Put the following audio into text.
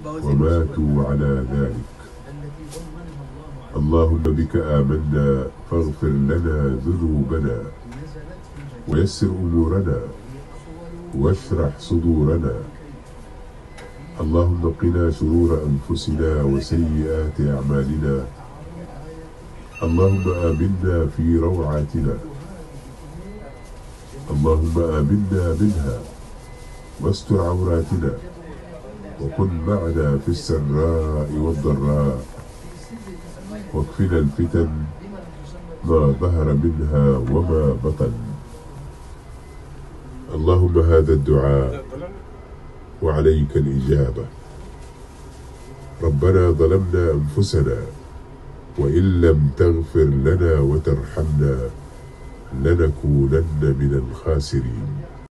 وماتوا على ذلك. اللهم بك آمنا فاغفر لنا ذنوبنا ويسر أمورنا واشرح صدورنا. اللهم قنا شرور أنفسنا وسيئات أعمالنا. اللهم آمنا في روعاتنا. اللهم آمنا منها واستر عوراتنا وكن معنا في السراء والضراء واكفنا الفتن ما ظهر منها وما بطن. اللهم هذا الدعاء وعليك الإجابة. ربنا ظلمنا أنفسنا وإن لم تغفر لنا وترحمنا لنكونن من الخاسرين.